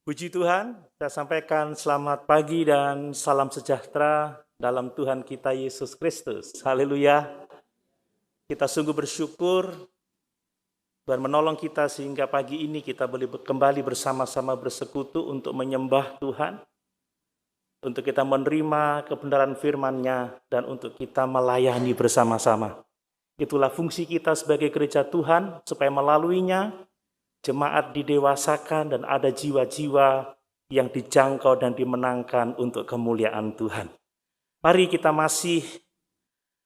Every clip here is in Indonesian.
Puji Tuhan, saya sampaikan selamat pagi dan salam sejahtera dalam Tuhan kita Yesus Kristus. Haleluya. Kita sungguh bersyukur Tuhan menolong kita sehingga pagi ini kita boleh kembali bersama-sama bersekutu untuk menyembah Tuhan, untuk kita menerima kebenaran firman-Nya dan untuk kita melayani bersama-sama. Itulah fungsi kita sebagai gereja Tuhan, supaya melaluinya jemaat didewasakan dan ada jiwa-jiwa yang dijangkau dan dimenangkan untuk kemuliaan Tuhan. Mari kita masih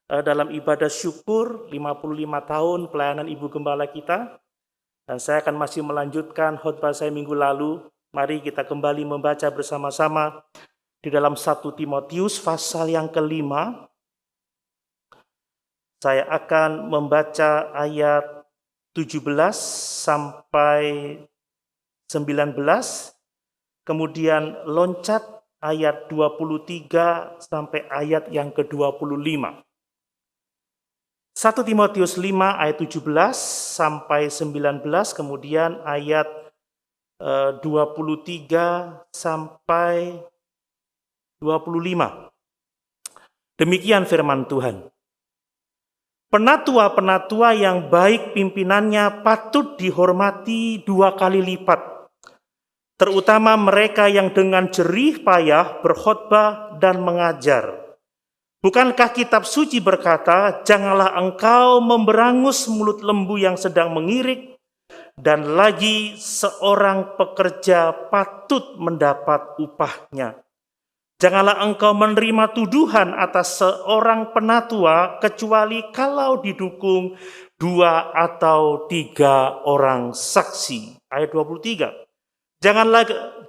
dalam ibadah syukur 55 tahun pelayanan Ibu Gembala kita. Dan saya akan masih melanjutkan khotbah saya minggu lalu. Mari kita kembali membaca bersama-sama di dalam 1 Timotius pasal yang kelima. Saya akan membaca ayat 17 sampai 19, kemudian loncat ayat 23 sampai ayat yang ke-25. 1 Timotius 5 ayat 17 sampai 19, kemudian ayat 23 sampai 25. Demikian firman Tuhan. Penatua-penatua yang baik pimpinannya patut dihormati 2 kali lipat, terutama mereka yang dengan jerih payah berkhotbah dan mengajar. Bukankah kitab suci berkata, janganlah engkau memberangus mulut lembu yang sedang mengirik, dan lagi seorang pekerja patut mendapat upahnya. Janganlah engkau menerima tuduhan atas seorang penatua kecuali kalau didukung 2 atau 3 orang saksi. Ayat 23.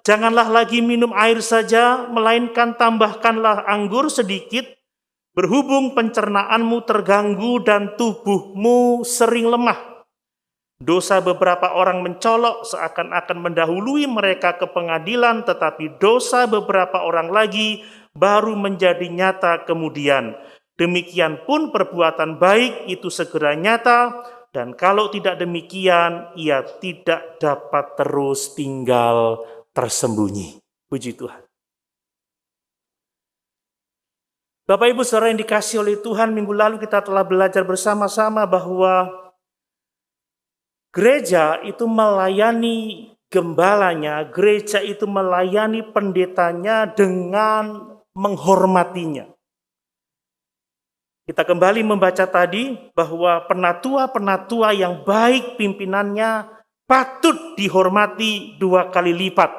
Janganlah lagi minum air saja, melainkan tambahkanlah anggur sedikit, berhubung pencernaanmu terganggu dan tubuhmu sering lemah. Dosa beberapa orang mencolok seakan-akan mendahului mereka ke pengadilan, tetapi dosa beberapa orang lagi baru menjadi nyata kemudian. Demikian pun perbuatan baik itu segera nyata, dan kalau tidak demikian, ia tidak dapat terus tinggal tersembunyi. Puji Tuhan. Bapak Ibu Saudara yang dikasihi oleh Tuhan, minggu lalu kita telah belajar bersama-sama bahwa gereja itu melayani gembalanya, gereja itu melayani pendetanya dengan menghormatinya. Kita kembali membaca tadi bahwa penatua-penatua yang baik pimpinannya patut dihormati 2 kali lipat.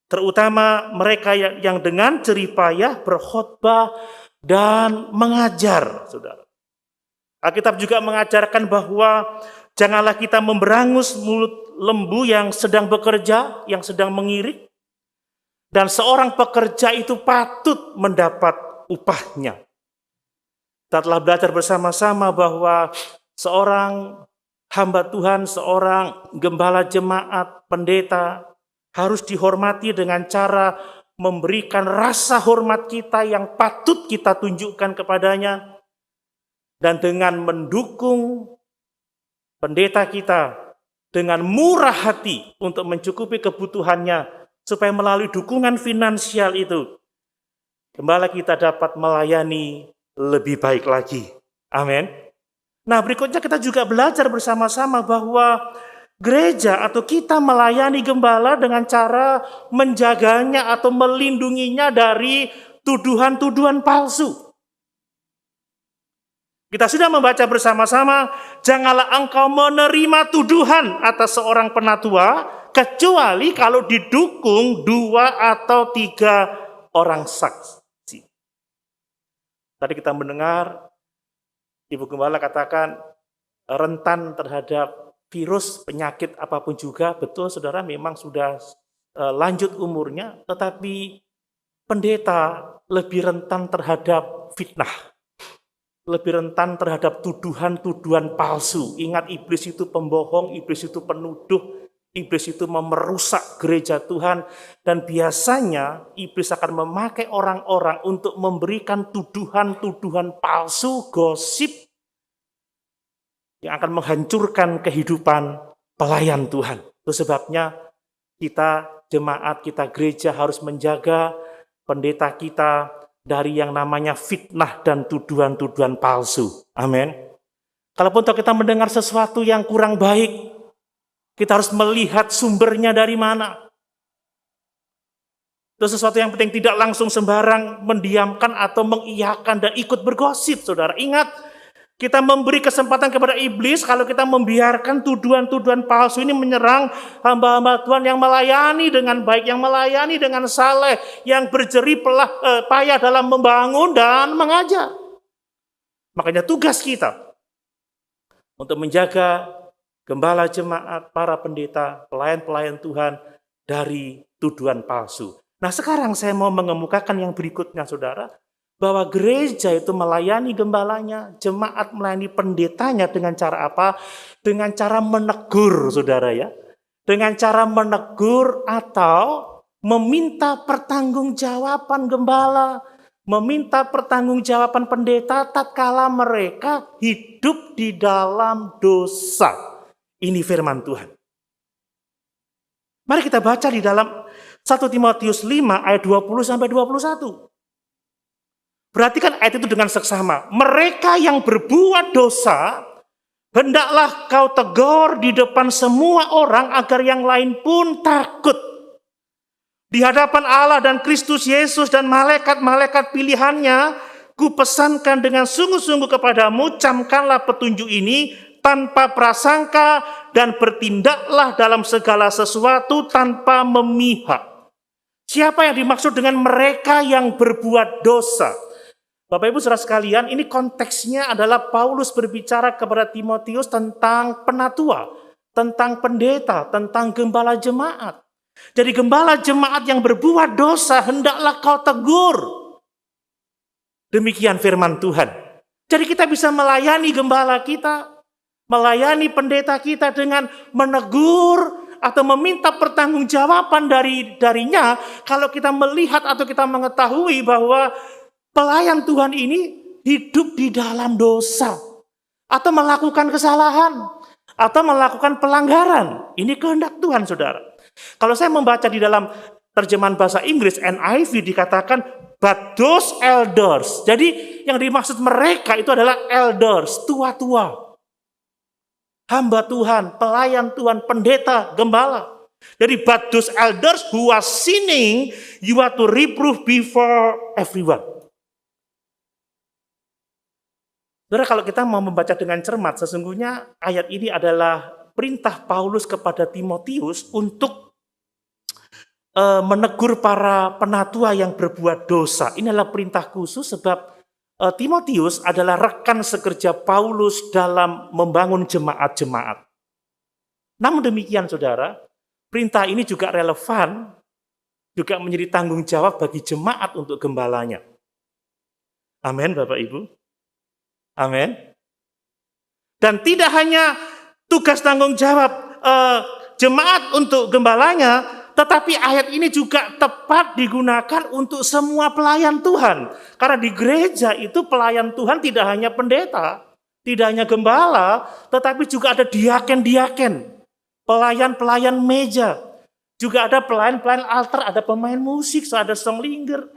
Terutama mereka yang dengan jerih payah berkhotbah dan mengajar, saudara. Alkitab juga mengajarkan bahwa janganlah kita memberangus mulut lembu yang sedang bekerja, yang sedang mengirik. Dan seorang pekerja itu patut mendapat upahnya. Kita telah belajar bersama-sama bahwa seorang hamba Tuhan, seorang gembala jemaat, pendeta, harus dihormati dengan cara memberikan rasa hormat kita yang patut kita tunjukkan kepadanya. Dan dengan mendukung pendeta kita dengan murah hati untuk mencukupi kebutuhannya, supaya melalui dukungan finansial itu, gembala kita dapat melayani lebih baik lagi. Amin. Nah, berikutnya kita juga belajar bersama-sama bahwa gereja atau kita melayani gembala dengan cara menjaganya atau melindunginya dari tuduhan-tuduhan palsu. Kita sudah membaca bersama-sama, janganlah engkau menerima tuduhan atas seorang penatua, kecuali kalau didukung 2 atau 3 orang saksi. Tadi kita mendengar Ibu Gembala katakan rentan terhadap virus, penyakit apapun juga. Betul saudara, memang sudah lanjut umurnya, tetapi pendeta lebih rentan terhadap fitnah. Lebih rentan terhadap tuduhan-tuduhan palsu. Ingat, iblis itu pembohong, iblis itu penuduh, iblis itu merusak gereja Tuhan. Dan biasanya iblis akan memakai orang-orang untuk memberikan tuduhan-tuduhan palsu, gosip, yang akan menghancurkan kehidupan pelayan Tuhan. Itu sebabnya kita jemaat, kita gereja harus menjaga pendeta kita dari yang namanya fitnah dan tuduhan-tuduhan palsu. Amin. Kalaupun kita mendengar sesuatu yang kurang baik, kita harus melihat sumbernya dari mana. Itu sesuatu yang penting, tidak langsung sembarang mendiamkan atau mengiyakan dan ikut bergosip, saudara. Ingat, kita memberi kesempatan kepada iblis kalau kita membiarkan tuduhan-tuduhan palsu ini menyerang hamba-hamba Tuhan yang melayani dengan baik, yang melayani dengan saleh, yang berjerih payah dalam membangun dan mengajar. Makanya tugas kita untuk menjaga gembala jemaat, para pendeta, pelayan-pelayan Tuhan dari tuduhan palsu. Nah, sekarang saya mau mengemukakan yang berikutnya, saudara. Bahwa gereja itu melayani gembalanya, jemaat melayani pendetanya dengan cara apa? Dengan cara menegur, saudara ya. Dengan cara menegur atau meminta pertanggungjawaban gembala, meminta pertanggungjawaban pendeta tatkala mereka hidup di dalam dosa. Ini firman Tuhan. Mari kita baca di dalam 1 Timotius 5 ayat 20-21. Perhatikan ayat itu dengan seksama. Mereka yang berbuat dosa, hendaklah kau tegur di depan semua orang agar yang lain pun takut. Di hadapan Allah dan Kristus Yesus dan malaikat-malaikat pilihannya, ku pesankan dengan sungguh-sungguh kepadamu, camkanlah petunjuk ini tanpa prasangka dan bertindaklah dalam segala sesuatu tanpa memihak. Siapa yang dimaksud dengan mereka yang berbuat dosa? Bapak Ibu saudara sekalian, ini konteksnya adalah Paulus berbicara kepada Timotius tentang penatua, tentang pendeta, tentang gembala jemaat. Jadi gembala jemaat yang berbuat dosa hendaklah kau tegur. Demikian firman Tuhan. Jadi kita bisa melayani gembala kita, melayani pendeta kita dengan menegur atau meminta pertanggungjawaban darinya kalau kita melihat atau kita mengetahui bahwa pelayan Tuhan ini hidup di dalam dosa atau melakukan kesalahan atau melakukan pelanggaran. Ini kehendak Tuhan, saudara. Kalau saya membaca di dalam terjemahan bahasa Inggris NIV dikatakan but those elders. Jadi yang dimaksud mereka itu adalah elders, tua-tua. Hamba Tuhan, pelayan Tuhan, pendeta, gembala. Jadi but those elders who are sinning, you are to reprove before everyone. Saudara, kalau kita mau membaca dengan cermat, sesungguhnya ayat ini adalah perintah Paulus kepada Timotius untuk menegur para penatua yang berbuat dosa. Ini adalah perintah khusus sebab Timotius adalah rekan sekerja Paulus dalam membangun jemaat-jemaat. Namun demikian, saudara, perintah ini juga relevan, juga menjadi tanggung jawab bagi jemaat untuk gembalanya. Amin, Bapak Ibu. Amin. Dan tidak hanya tugas tanggung jawab jemaat untuk gembalanya, tetapi ayat ini juga tepat digunakan untuk semua pelayan Tuhan. Karena di gereja itu pelayan Tuhan tidak hanya pendeta, tidak hanya gembala, tetapi juga ada diaken-diaken, pelayan-pelayan meja. Juga ada pelayan-pelayan altar, ada pemain musik, ada song leader,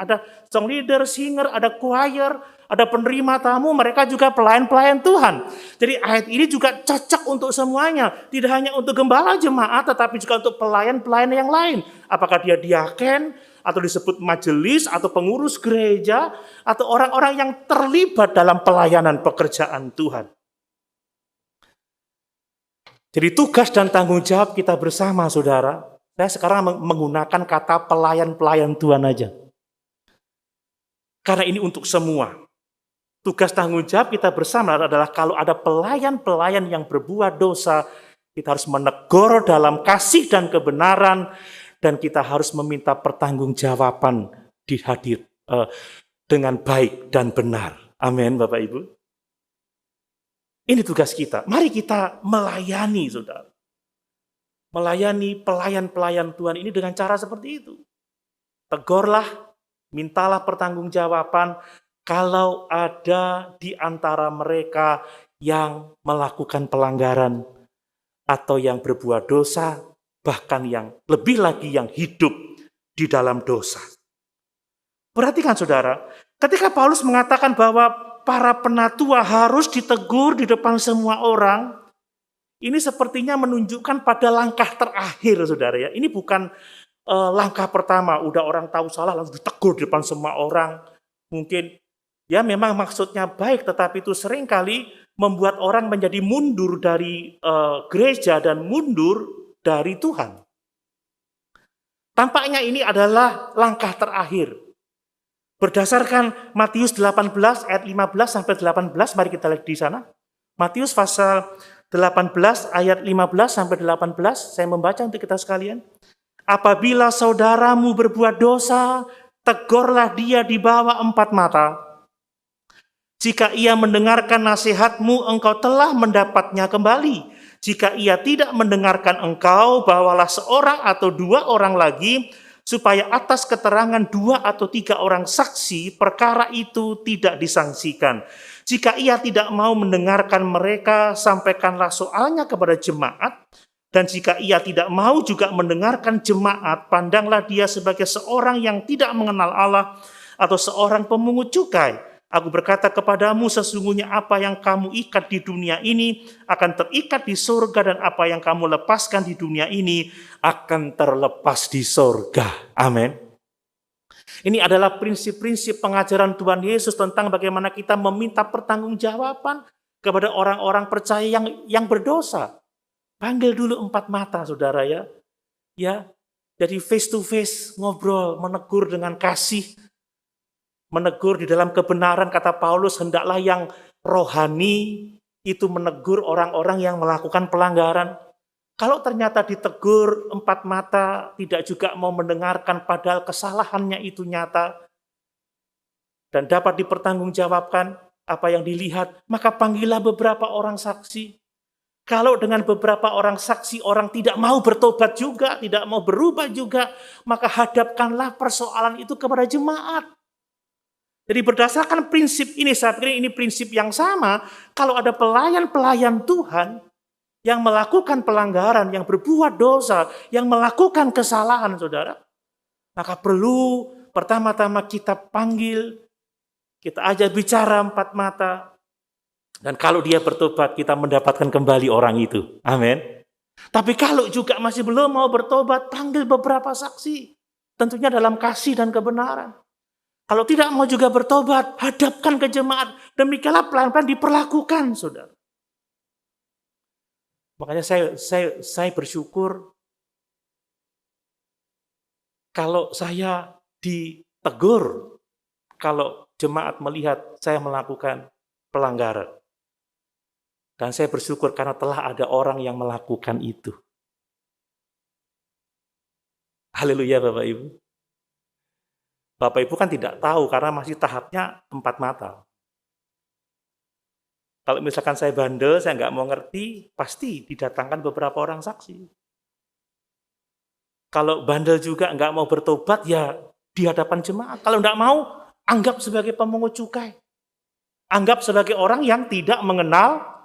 singer, ada choir, ada penerima tamu, mereka juga pelayan-pelayan Tuhan. Jadi ayat ini juga cocok untuk semuanya. Tidak hanya untuk gembala jemaat, tetapi juga untuk pelayan-pelayan yang lain. Apakah dia diaken, atau disebut majelis, atau pengurus gereja, atau orang-orang yang terlibat dalam pelayanan pekerjaan Tuhan. Jadi tugas dan tanggung jawab kita bersama, saudara. Saya sekarang menggunakan kata pelayan-pelayan Tuhan aja. Karena ini untuk semua. Tugas tanggung jawab kita bersama adalah kalau ada pelayan-pelayan yang berbuat dosa, kita harus menegur dalam kasih dan kebenaran, dan kita harus meminta pertanggungjawaban dengan baik dan benar. Amin, Bapak Ibu. Ini tugas kita. Mari kita melayani, saudara. Melayani pelayan-pelayan Tuhan ini dengan cara seperti itu. Tegurlah, mintalah pertanggungjawaban kalau ada di antara mereka yang melakukan pelanggaran atau yang berbuat dosa bahkan yang lebih lagi yang hidup di dalam dosa. Perhatikan saudara, ketika Paulus mengatakan bahwa para penatua harus ditegur di depan semua orang, ini sepertinya menunjukkan pada langkah terakhir saudara ya. Ini bukan langkah pertama, udah orang tahu salah langsung ditegur di depan semua orang. Mungkin ya memang maksudnya baik, tetapi itu seringkali membuat orang menjadi mundur dari gereja dan mundur dari Tuhan. Tampaknya ini adalah langkah terakhir. Berdasarkan Matius 18 ayat 15 sampai 18, mari kita lihat di sana. Matius pasal 18 ayat 15 sampai 18, saya membaca untuk kita sekalian. Apabila saudaramu berbuat dosa, tegurlah dia di bawah 4 mata. Jika ia mendengarkan nasihatmu, engkau telah mendapatnya kembali. Jika ia tidak mendengarkan engkau, bawalah seorang atau 2 orang lagi, supaya atas keterangan 2 atau 3 orang saksi, perkara itu tidak disangsikan. Jika ia tidak mau mendengarkan mereka, sampaikanlah soalnya kepada jemaat. Dan jika ia tidak mau juga mendengarkan jemaat, pandanglah dia sebagai seorang yang tidak mengenal Allah atau seorang pemungut cukai. Aku berkata kepadamu, sesungguhnya apa yang kamu ikat di dunia ini akan terikat di surga, dan apa yang kamu lepaskan di dunia ini akan terlepas di surga. Amin. Ini adalah prinsip-prinsip pengajaran Tuhan Yesus tentang bagaimana kita meminta pertanggungjawaban kepada orang-orang percaya yang berdosa. Panggil dulu 4 mata, saudara ya. Ya, jadi face to face, ngobrol, menegur dengan kasih. Menegur di dalam kebenaran, kata Paulus, hendaklah yang rohani itu menegur orang-orang yang melakukan pelanggaran. Kalau ternyata ditegur 4 mata, tidak juga mau mendengarkan padahal kesalahannya itu nyata dan dapat dipertanggungjawabkan apa yang dilihat, maka panggillah beberapa orang saksi. Kalau dengan beberapa orang saksi orang tidak mau bertobat juga, tidak mau berubah juga, maka hadapkanlah persoalan itu kepada jemaat. Jadi berdasarkan prinsip ini, saya pikir ini prinsip yang sama, kalau ada pelayan-pelayan Tuhan yang melakukan pelanggaran, yang berbuat dosa, yang melakukan kesalahan, saudara, maka perlu pertama-tama kita panggil, kita ajak bicara 4 mata, dan kalau dia bertobat, kita mendapatkan kembali orang itu. Amin. Tapi kalau juga masih belum mau bertobat, panggil beberapa saksi, tentunya dalam kasih dan kebenaran. Kalau tidak mau juga bertobat, hadapkan ke jemaat. Demikianlah pelan-pelan diperlakukan, saudara. Makanya saya bersyukur kalau saya ditegur, kalau jemaat melihat saya melakukan pelanggaran. Dan saya bersyukur karena telah ada orang yang melakukan itu. Haleluya, Bapak Ibu. Bapak Ibu kan tidak tahu karena masih tahapnya 4 mata. Kalau misalkan saya bandel, saya nggak mau ngerti, pasti didatangkan beberapa orang saksi. Kalau bandel juga nggak mau bertobat, ya di hadapan jemaat. Kalau nggak mau, anggap sebagai pemungut cukai. Anggap sebagai orang yang tidak mengenal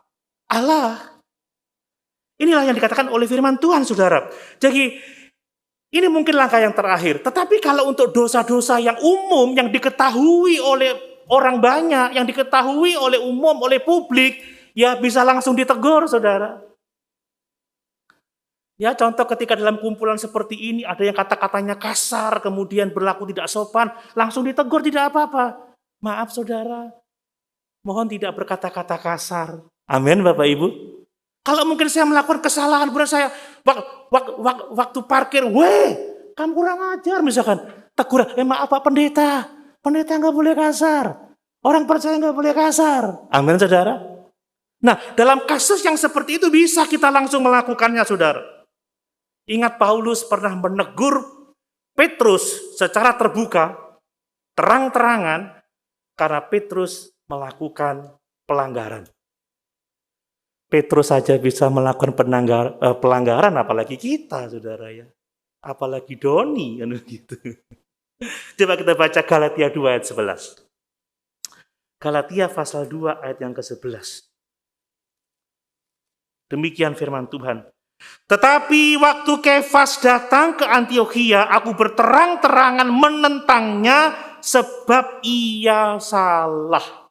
Allah. Inilah yang dikatakan oleh firman Tuhan, saudara. Jadi, ini mungkin langkah yang terakhir. Tetapi kalau untuk dosa-dosa yang umum, yang diketahui oleh orang banyak, yang diketahui oleh umum, oleh publik, ya bisa langsung ditegur, saudara. Ya, contoh ketika dalam kumpulan seperti ini, ada yang kata-katanya kasar, kemudian berlaku tidak sopan, langsung ditegur, tidak apa-apa. Maaf, saudara, mohon tidak berkata-kata kasar. Amin, Bapak Ibu. Kalau mungkin saya melakukan kesalahan, kemudian saya waktu parkir, weh, kamu kurang ajar, misalkan. Tegur, maaf Pak Pendeta, pendeta nggak boleh kasar. Orang percaya nggak boleh kasar. Amin, saudara. Nah, dalam kasus yang seperti itu bisa kita langsung melakukannya, saudara. Ingat Paulus pernah menegur Petrus secara terbuka, terang-terangan, karena Petrus melakukan pelanggaran. Petrus saja bisa melakukan pelanggaran, apalagi kita, saudara ya. Apalagi Doni, kan gitu. Coba kita baca Galatia 2 ayat 11. Galatia pasal 2 ayat yang ke-11. Demikian firman Tuhan. Tetapi waktu Kefas datang ke Antiokhia, aku berterang-terangan menentangnya sebab ia salah.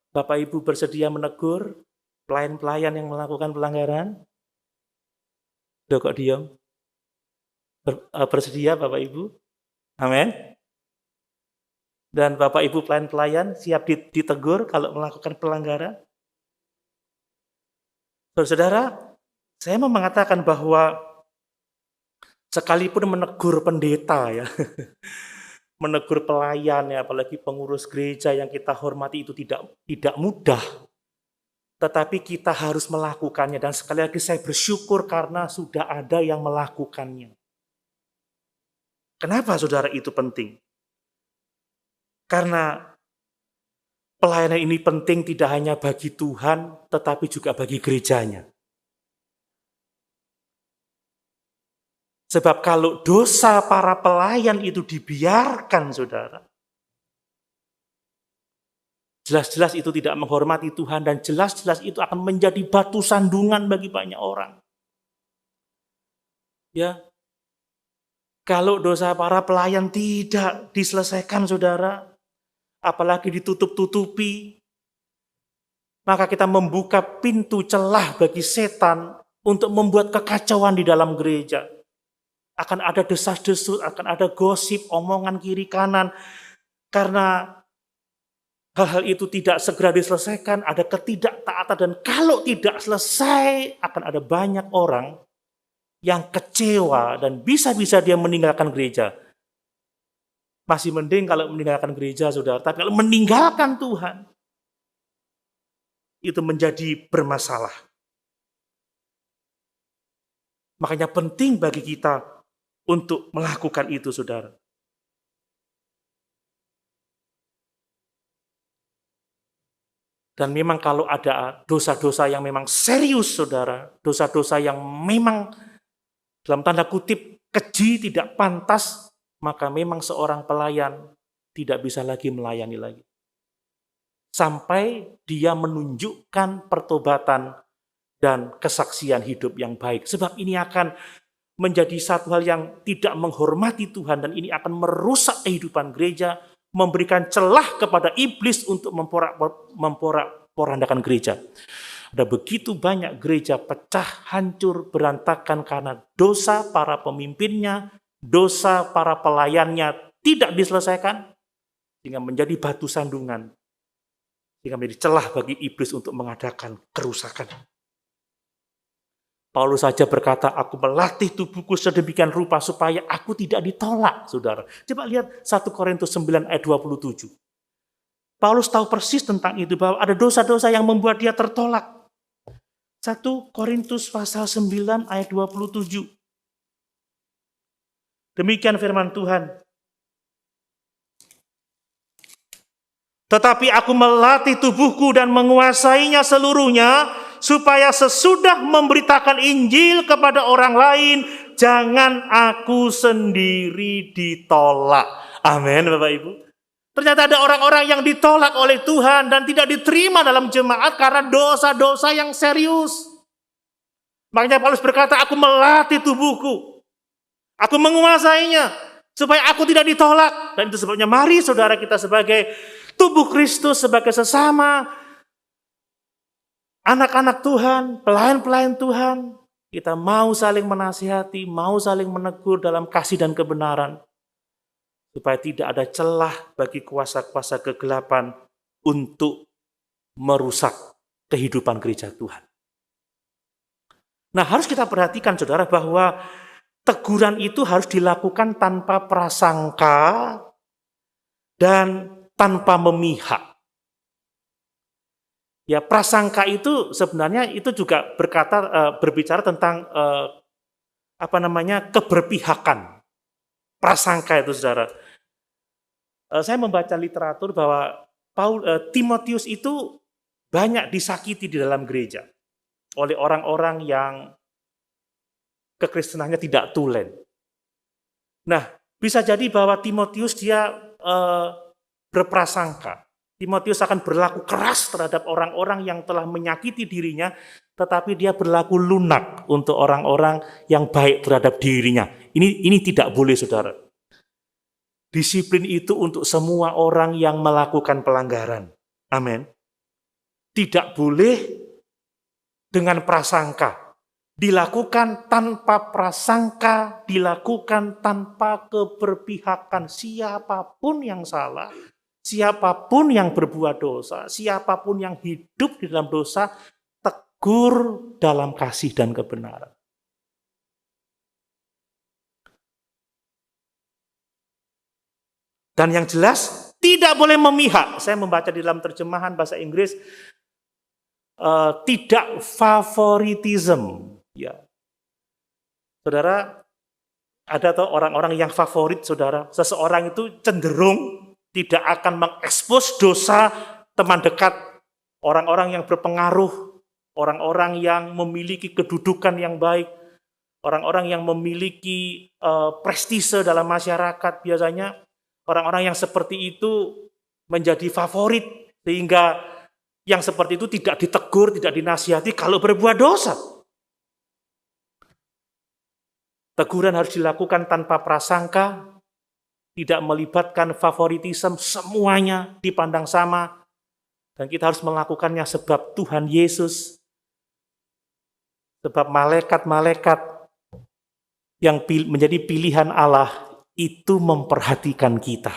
Bapak Ibu bersedia menegur pelayan-pelayan yang melakukan pelanggaran? Duh, kok diam? Bersedia Bapak Ibu? Amin. Dan Bapak Ibu pelayan-pelayan siap ditegur kalau melakukan pelanggaran? Saudara, saya mau mengatakan bahwa sekalipun menegur pendeta ya, menegur pelayan ya, apalagi pengurus gereja yang kita hormati itu tidak mudah. Tetapi kita harus melakukannya, dan sekali lagi saya bersyukur karena sudah ada yang melakukannya. Kenapa saudara itu penting? Karena pelayanan ini penting tidak hanya bagi Tuhan, tetapi juga bagi gerejanya. Sebab kalau dosa para pelayan itu dibiarkan, saudara, jelas-jelas itu tidak menghormati Tuhan, dan jelas-jelas itu akan menjadi batu sandungan bagi banyak orang. Ya, kalau dosa para pelayan tidak diselesaikan, saudara, apalagi ditutup-tutupi, maka kita membuka pintu celah bagi setan untuk membuat kekacauan di dalam gereja. Akan ada desas-desus, akan ada gosip, omongan kiri kanan, karena hal-hal itu tidak segera diselesaikan, ada ketidaktaatan, dan kalau tidak selesai, akan ada banyak orang yang kecewa dan bisa-bisa dia meninggalkan gereja. Masih mending kalau meninggalkan gereja, saudara, tapi kalau meninggalkan Tuhan, itu menjadi bermasalah. Makanya penting bagi kita untuk melakukan itu, saudara. Dan memang kalau ada dosa-dosa yang memang serius, saudara, dosa-dosa yang memang dalam tanda kutip keji, tidak pantas, maka memang seorang pelayan tidak bisa lagi melayani lagi. Sampai dia menunjukkan pertobatan dan kesaksian hidup yang baik. Sebab ini akan menjadi satu hal yang tidak menghormati Tuhan, dan ini akan merusak kehidupan gereja, memberikan celah kepada iblis untuk memporak-porandakan gereja. Ada begitu banyak gereja pecah, hancur, berantakan karena dosa para pemimpinnya, dosa para pelayannya tidak diselesaikan, sehingga menjadi batu sandungan, sehingga menjadi celah bagi iblis untuk mengadakan kerusakan. Paulus saja berkata, aku melatih tubuhku sedemikian rupa supaya aku tidak ditolak, saudara. Coba lihat 1 Korintus 9 ayat 27. Paulus tahu persis tentang itu, bahwa ada dosa-dosa yang membuat dia tertolak. 1 Korintus pasal 9 ayat 27. Demikian firman Tuhan. Tetapi aku melatih tubuhku dan menguasainya seluruhnya, supaya sesudah memberitakan Injil kepada orang lain, jangan aku sendiri ditolak. Amin, Bapak Ibu. Ternyata ada orang-orang yang ditolak oleh Tuhan dan tidak diterima dalam jemaat karena dosa-dosa yang serius. Makanya Paulus berkata, aku melatih tubuhku, aku menguasainya, supaya aku tidak ditolak. Dan itu sebabnya mari saudara kita sebagai tubuh Kristus, sebagai sesama anak-anak Tuhan, pelayan-pelayan Tuhan, kita mau saling menasihati, mau saling menegur dalam kasih dan kebenaran, supaya tidak ada celah bagi kuasa-kuasa kegelapan untuk merusak kehidupan gereja Tuhan. Nah, harus kita perhatikan, saudara, bahwa teguran itu harus dilakukan tanpa prasangka dan tanpa memihak. Ya, prasangka itu sebenarnya itu juga berbicara tentang keberpihakan. Prasangka itu, saudara. Saya membaca literatur bahwa Timotius itu banyak disakiti di dalam gereja oleh orang-orang yang kekristenannya tidak tulen. Nah, bisa jadi bahwa Timotius dia berprasangka. Timotius akan berlaku keras terhadap orang-orang yang telah menyakiti dirinya, tetapi dia berlaku lunak untuk orang-orang yang baik terhadap dirinya. Ini tidak boleh, saudara. Disiplin itu untuk semua orang yang melakukan pelanggaran. Amin. Tidak boleh dengan prasangka. Dilakukan tanpa prasangka, dilakukan tanpa keberpihakan. Siapapun yang salah, siapapun yang berbuat dosa, siapapun yang hidup di dalam dosa, tegur dalam kasih dan kebenaran. Dan yang jelas, tidak boleh memihak. Saya membaca di dalam terjemahan bahasa Inggris, tidak favoritism. Ya, saudara, ada tuh orang-orang yang favorit, saudara. Seseorang itu cenderung tidak akan mengekspos dosa teman dekat, orang-orang yang berpengaruh, orang-orang yang memiliki kedudukan yang baik, orang-orang yang memiliki prestise dalam masyarakat. Biasanya orang-orang yang seperti itu menjadi favorit, sehingga yang seperti itu tidak ditegur, tidak dinasihati kalau berbuat dosa. Teguran harus dilakukan tanpa prasangka, tidak melibatkan favoritisme, semuanya dipandang sama. Dan kita harus melakukannya sebab Tuhan Yesus, sebab malaikat-malaikat yang menjadi pilihan Allah itu memperhatikan kita.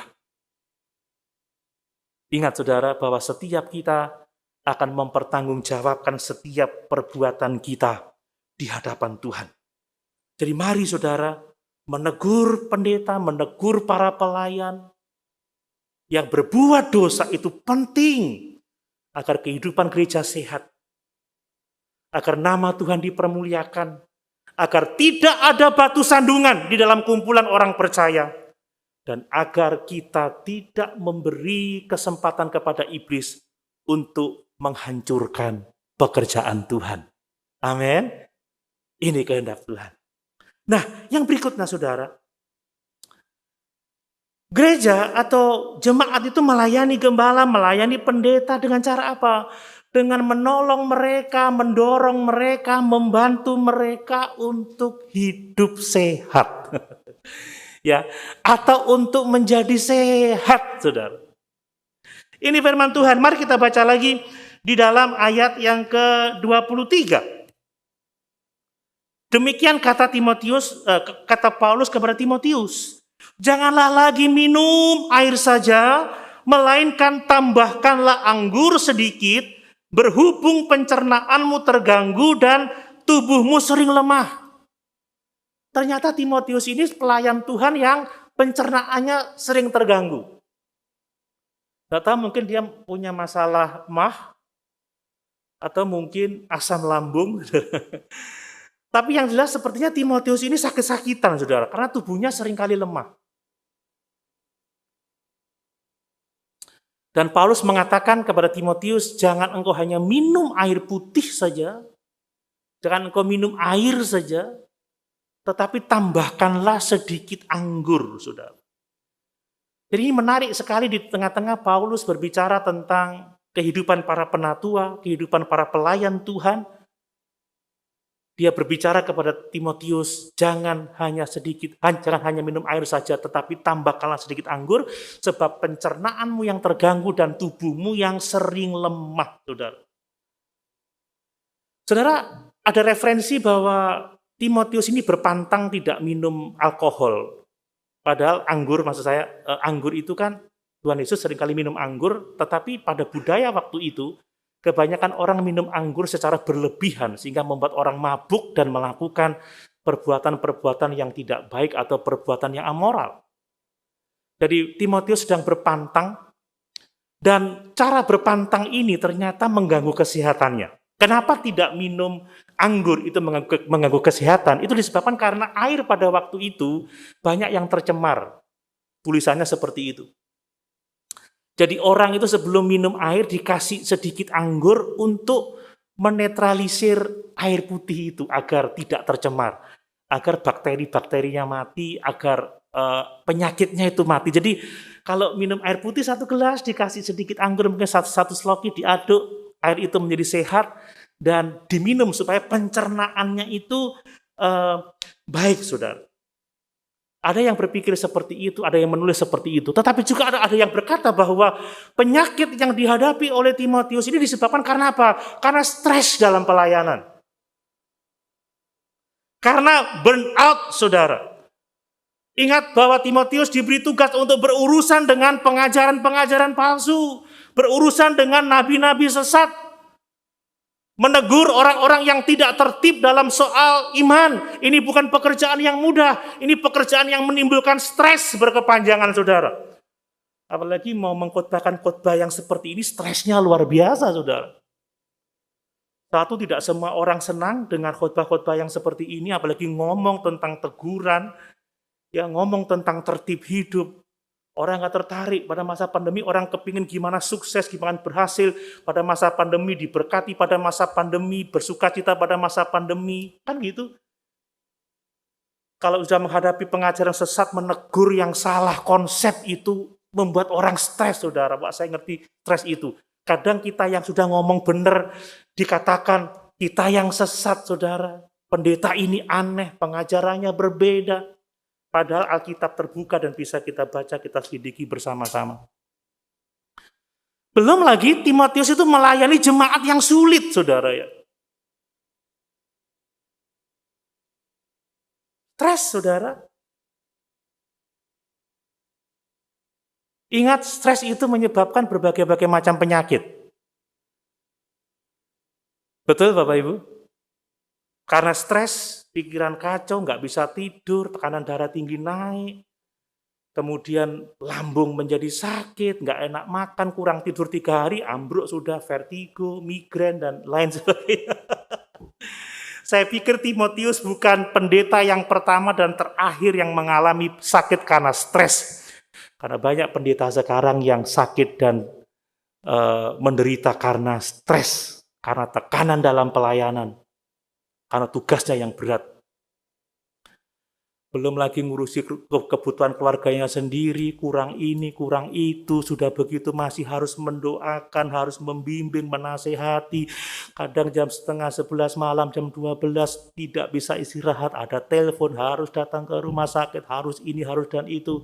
Ingat, saudara, bahwa setiap kita akan mempertanggungjawabkan setiap perbuatan kita di hadapan Tuhan. Jadi mari, saudara, menegur pendeta, menegur para pelayan yang berbuat dosa itu penting agar kehidupan gereja sehat, agar nama Tuhan dipermuliakan, agar tidak ada batu sandungan di dalam kumpulan orang percaya, dan agar kita tidak memberi kesempatan kepada iblis untuk menghancurkan pekerjaan Tuhan. Amin. Ini kehendak Tuhan. Nah, yang berikutnya, saudara, gereja atau jemaat itu melayani gembala, melayani pendeta dengan cara apa? Dengan menolong mereka, mendorong mereka, membantu mereka untuk hidup sehat. Ya, atau untuk menjadi sehat, saudara. Ini firman Tuhan. Mari kita baca lagi di dalam ayat yang ke-23. Demikian kata Paulus kepada Timotius. Janganlah lagi minum air saja, melainkan tambahkanlah anggur sedikit, berhubung pencernaanmu terganggu dan tubuhmu sering lemah. Ternyata Timotius ini pelayan Tuhan yang pencernaannya sering terganggu. Gak tahu, mungkin dia punya masalah mah, atau mungkin asam lambung. Tapi yang jelas sepertinya Timotius ini sakit-sakitan, saudara, karena tubuhnya seringkali lemah. Dan Paulus mengatakan kepada Timotius, jangan engkau hanya minum air putih saja, jangan engkau minum air saja, tetapi tambahkanlah sedikit anggur, saudara. Jadi ini menarik sekali, di tengah-tengah Paulus berbicara tentang kehidupan para penatua, kehidupan para pelayan Tuhan. Dia berbicara kepada Timotius, jangan hanya minum air saja, tetapi tambahkanlah sedikit anggur, sebab pencernaanmu yang terganggu dan tubuhmu yang sering lemah, saudara. Saudara, ada referensi bahwa Timotius ini berpantang tidak minum alkohol. Padahal anggur itu kan, Tuhan Yesus seringkali minum anggur, tetapi pada budaya waktu itu, kebanyakan orang minum anggur secara berlebihan sehingga membuat orang mabuk dan melakukan perbuatan-perbuatan yang tidak baik atau perbuatan yang amoral. Jadi Timotius sedang berpantang, dan cara berpantang ini ternyata mengganggu kesehatannya. Kenapa tidak minum anggur itu mengganggu kesehatan? Itu disebabkan karena air pada waktu itu banyak yang tercemar. Tulisannya seperti itu. Jadi orang itu sebelum minum air dikasih sedikit anggur untuk menetralisir air putih itu agar tidak tercemar, agar bakteri-bakterinya mati, agar penyakitnya itu mati. Jadi kalau minum air putih 1 gelas, dikasih sedikit anggur, mungkin satu sloki, diaduk, air itu menjadi sehat, dan diminum supaya pencernaannya itu baik, saudara. Ada yang berpikir seperti itu, ada yang menulis seperti itu. Tetapi juga ada yang berkata bahwa penyakit yang dihadapi oleh Timotius ini disebabkan karena apa? Karena stres dalam pelayanan. Karena burnout, saudara. Ingat bahwa Timotius diberi tugas untuk berurusan dengan pengajaran-pengajaran palsu, berurusan dengan nabi-nabi sesat, menegur orang-orang yang tidak tertib dalam soal iman. Ini bukan pekerjaan yang mudah, ini pekerjaan yang menimbulkan stres berkepanjangan, saudara. Apalagi mau mengkhotbahkan khotbah yang seperti ini, stresnya luar biasa, saudara. Satu, tidak semua orang senang dengan khotbah-khotbah yang seperti ini, apalagi ngomong tentang teguran, ya ngomong tentang tertib hidup. Orang nggak tertarik. Pada masa pandemi orang kepingin gimana sukses, gimana berhasil. Pada masa pandemi diberkati, pada masa pandemi bersukacita, pada masa pandemi. Kan gitu. Kalau sudah menghadapi pengajaran sesat, menegur yang salah, konsep itu membuat orang stres, saudara. Pak, saya ngerti stres itu. Kadang kita yang sudah ngomong benar, dikatakan kita yang sesat, saudara. Pendeta ini aneh, pengajarannya berbeda. Padahal Alkitab terbuka dan bisa kita baca, kita selidiki bersama-sama. Belum lagi Timotius itu melayani jemaat yang sulit, saudara ya. Stres, saudara. Ingat, stres itu menyebabkan berbagai-bagai macam penyakit. Betul, Bapak Ibu? Karena stres, pikiran kacau, nggak bisa tidur, tekanan darah tinggi naik, kemudian lambung menjadi sakit, nggak enak makan, kurang tidur 3 hari, ambruk sudah, vertigo, migrain, dan lain sebagainya. Saya pikir Timotius bukan pendeta yang pertama dan terakhir yang mengalami sakit karena stres. Karena banyak pendeta sekarang yang sakit dan menderita karena stres, karena tekanan dalam pelayanan. Karena tugasnya yang berat. Belum lagi ngurusi kebutuhan keluarganya sendiri, kurang ini, kurang itu, sudah begitu masih harus mendoakan, harus membimbing, menasehati. Kadang jam 10:30 malam, jam 12 tidak bisa istirahat, ada telepon, harus datang ke rumah sakit, harus ini, harus dan itu.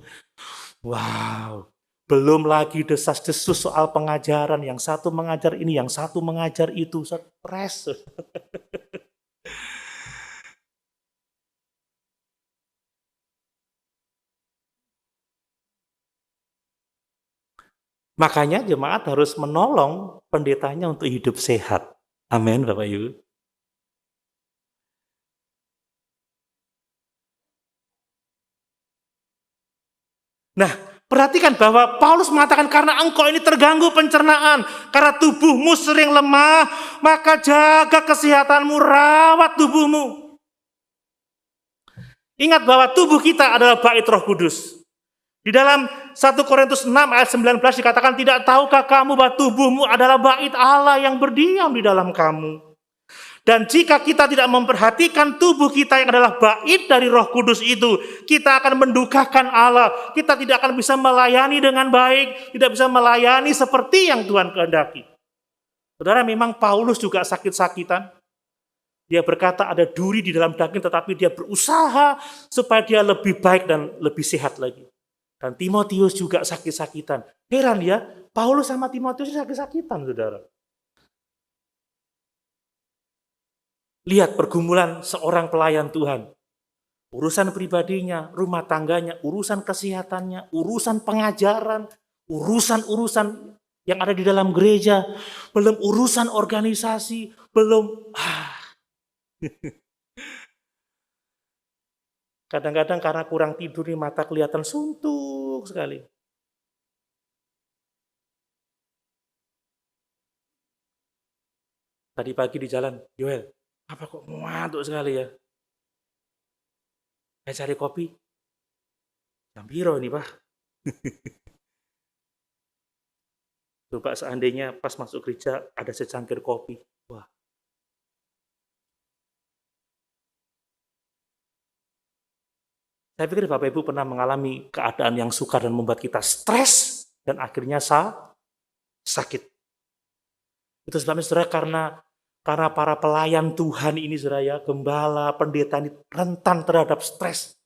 Wow. Belum lagi desas-desus soal pengajaran, yang satu mengajar ini, yang satu mengajar itu, stres. Makanya jemaat harus menolong pendetanya untuk hidup sehat. Amin, Bapak Ibu. Nah, perhatikan bahwa Paulus mengatakan karena engkau ini terganggu pencernaan, karena tubuhmu sering lemah, maka jaga kesehatanmu, rawat tubuhmu. Ingat bahwa tubuh kita adalah bait Roh Kudus. Di dalam 1 Korintus 6 ayat 19 dikatakan, tidak tahukah kamu bahwa tubuhmu adalah bait Allah yang berdiam di dalam kamu. Dan jika kita tidak memperhatikan tubuh kita yang adalah bait dari Roh Kudus itu, kita akan mendukakan Allah. Kita tidak akan bisa melayani dengan baik, tidak bisa melayani seperti yang Tuhan kehendaki. Saudara, memang Paulus juga sakit-sakitan. Dia berkata ada duri di dalam daging, tetapi dia berusaha supaya dia lebih baik dan lebih sehat lagi. Dan Timotius juga sakit-sakitan. Heran ya, Paulus sama Timotius sakit-sakitan, saudara. Lihat pergumulan seorang pelayan Tuhan. Urusan pribadinya, rumah tangganya, urusan kesehatannya, urusan pengajaran, urusan-urusan yang ada di dalam gereja, belum urusan organisasi, belum... Kadang-kadang karena kurang tidur nih mata kelihatan suntuk sekali. Tadi pagi di jalan, Yoel, apa kok ngantuk sekali ya? Saya cari kopi. Jam piro ini, Pak? Coba seandainya pas masuk gereja ada secangkir kopi. Wah. Saya pikir Bapak Ibu pernah mengalami keadaan yang sukar dan membuat kita stres dan akhirnya sakit. Itu sebabnya saudara, karena para pelayan Tuhan ini saudara ya, gembala, pendeta ini rentan terhadap stres.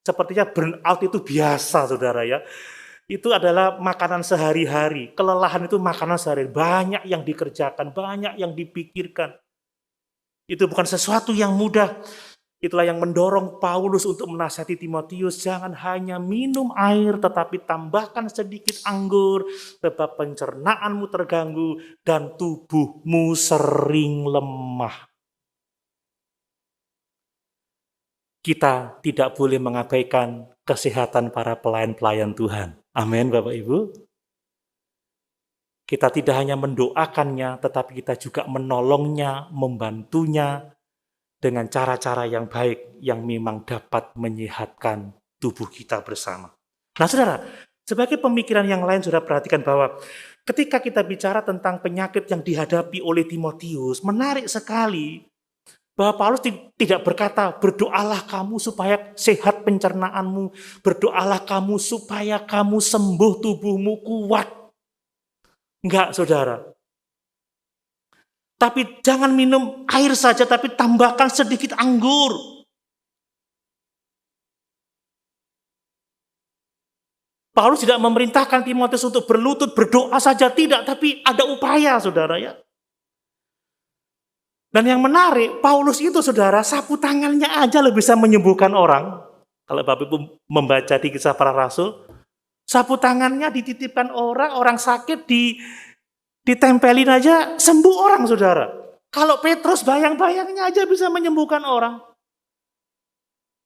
Sepertinya burnout itu biasa saudara ya. Itu adalah makanan sehari-hari. Kelelahan itu makanan sehari-hari. Banyak yang dikerjakan, banyak yang dipikirkan. Itu bukan sesuatu yang mudah. Itulah yang mendorong Paulus untuk menasihati Timotius, jangan hanya minum air, tetapi tambahkan sedikit anggur, sebab pencernaanmu terganggu dan tubuhmu sering lemah. Kita tidak boleh mengabaikan kesehatan para pelayan-pelayan Tuhan. Amin, Bapak Ibu. Kita tidak hanya mendoakannya, tetapi kita juga menolongnya, membantunya, dengan cara-cara yang baik yang memang dapat menyehatkan tubuh kita bersama. Nah saudara, sebagai pemikiran yang lain saudara perhatikan bahwa ketika kita bicara tentang penyakit yang dihadapi oleh Timotius, menarik sekali bahwa Paulus tidak berkata, berdoalah kamu supaya sehat pencernaanmu, berdoalah kamu supaya kamu sembuh, tubuhmu kuat. Enggak saudara. Tapi jangan minum air saja, tapi tambahkan sedikit anggur. Paulus tidak memerintahkan Timotius untuk berlutut, berdoa saja, tidak. Tapi ada upaya, saudara ya. Dan yang menarik, Paulus itu, saudara, sapu tangannya aja lebih bisa menyembuhkan orang. Kalau Bapak Ibu membaca di Kisah Para Rasul, sapu tangannya dititipkan orang sakit ditempelin aja, sembuh orang, saudara. Kalau Petrus bayang-bayangnya aja bisa menyembuhkan orang.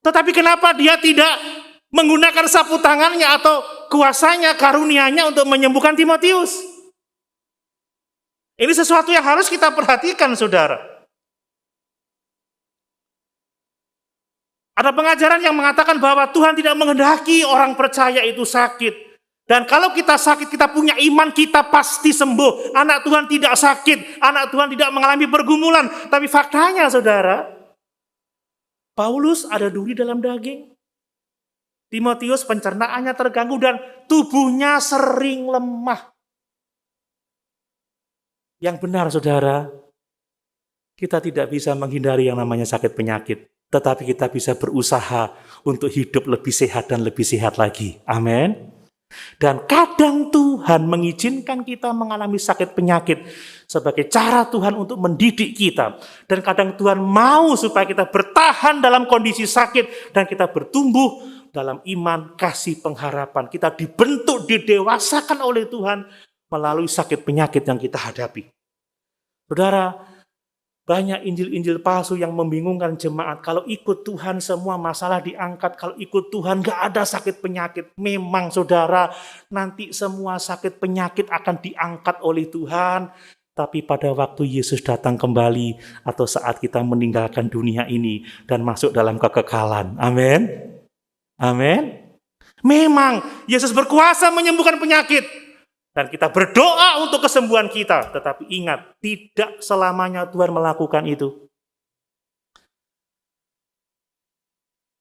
Tetapi kenapa dia tidak menggunakan sapu tangannya atau kuasanya, karunianya untuk menyembuhkan Timotius? Ini sesuatu yang harus kita perhatikan, saudara. Ada pengajaran yang mengatakan bahwa Tuhan tidak menghendaki orang percaya itu sakit. Dan kalau kita sakit, kita punya iman, kita pasti sembuh. Anak Tuhan tidak sakit, anak Tuhan tidak mengalami pergumulan. Tapi faktanya, saudara, Paulus ada duri dalam daging. Timotius pencernaannya terganggu dan tubuhnya sering lemah. Yang benar, saudara, kita tidak bisa menghindari yang namanya sakit penyakit. Tetapi kita bisa berusaha untuk hidup lebih sehat dan lebih sehat lagi. Amin. Dan kadang Tuhan mengizinkan kita mengalami sakit penyakit sebagai cara Tuhan untuk mendidik kita. Dan kadang Tuhan mau supaya kita bertahan dalam kondisi sakit dan kita bertumbuh dalam iman, kasih, pengharapan. Kita dibentuk, didewasakan oleh Tuhan melalui sakit penyakit yang kita hadapi. Saudara, banyak injil-injil palsu yang membingungkan jemaat. Kalau ikut Tuhan semua masalah diangkat. Kalau ikut Tuhan gak ada sakit penyakit. Memang saudara, nanti semua sakit penyakit akan diangkat oleh Tuhan. Tapi pada waktu Yesus datang kembali atau saat kita meninggalkan dunia ini dan masuk dalam kekekalan. Amin. Amin. Memang Yesus berkuasa menyembuhkan penyakit. Dan kita berdoa untuk kesembuhan kita. Tetapi ingat, tidak selamanya Tuhan melakukan itu.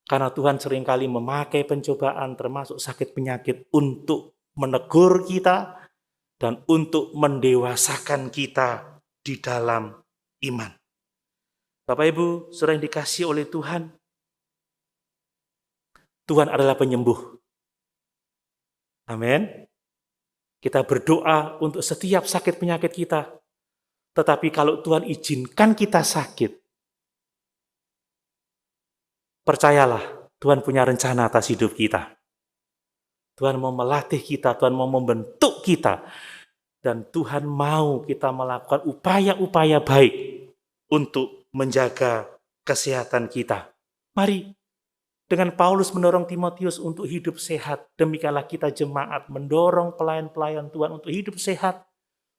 Karena Tuhan seringkali memakai pencobaan termasuk sakit penyakit untuk menegur kita dan untuk mendewasakan kita di dalam iman. Bapak Ibu, sering dikasih oleh Tuhan. Tuhan adalah penyembuh. Amin. Kita berdoa untuk setiap sakit penyakit kita. Tetapi kalau Tuhan izinkan kita sakit, percayalah, Tuhan punya rencana atas hidup kita. Tuhan mau melatih kita, Tuhan mau membentuk kita. Dan Tuhan mau kita melakukan upaya-upaya baik untuk menjaga kesehatan kita. Mari, dengan Paulus mendorong Timotius untuk hidup sehat, demikianlah kita jemaat mendorong pelayan-pelayan Tuhan untuk hidup sehat,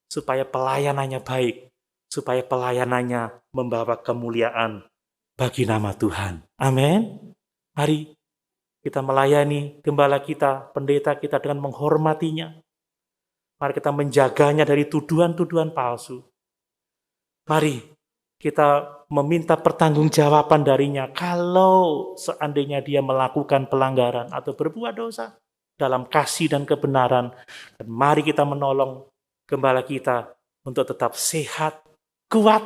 supaya pelayanannya baik, supaya pelayanannya membawa kemuliaan bagi nama Tuhan. Amin. Mari kita melayani gembala kita, pendeta kita dengan menghormatinya. Mari kita menjaganya dari tuduhan-tuduhan palsu. Mari kita meminta pertanggungjawaban darinya kalau seandainya dia melakukan pelanggaran atau berbuat dosa dalam kasih dan kebenaran. Dan mari kita menolong gembala kita untuk tetap sehat, kuat,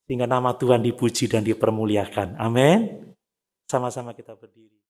sehingga nama Tuhan dipuji dan dipermuliakan. Amin. Sama-sama kita berdiri.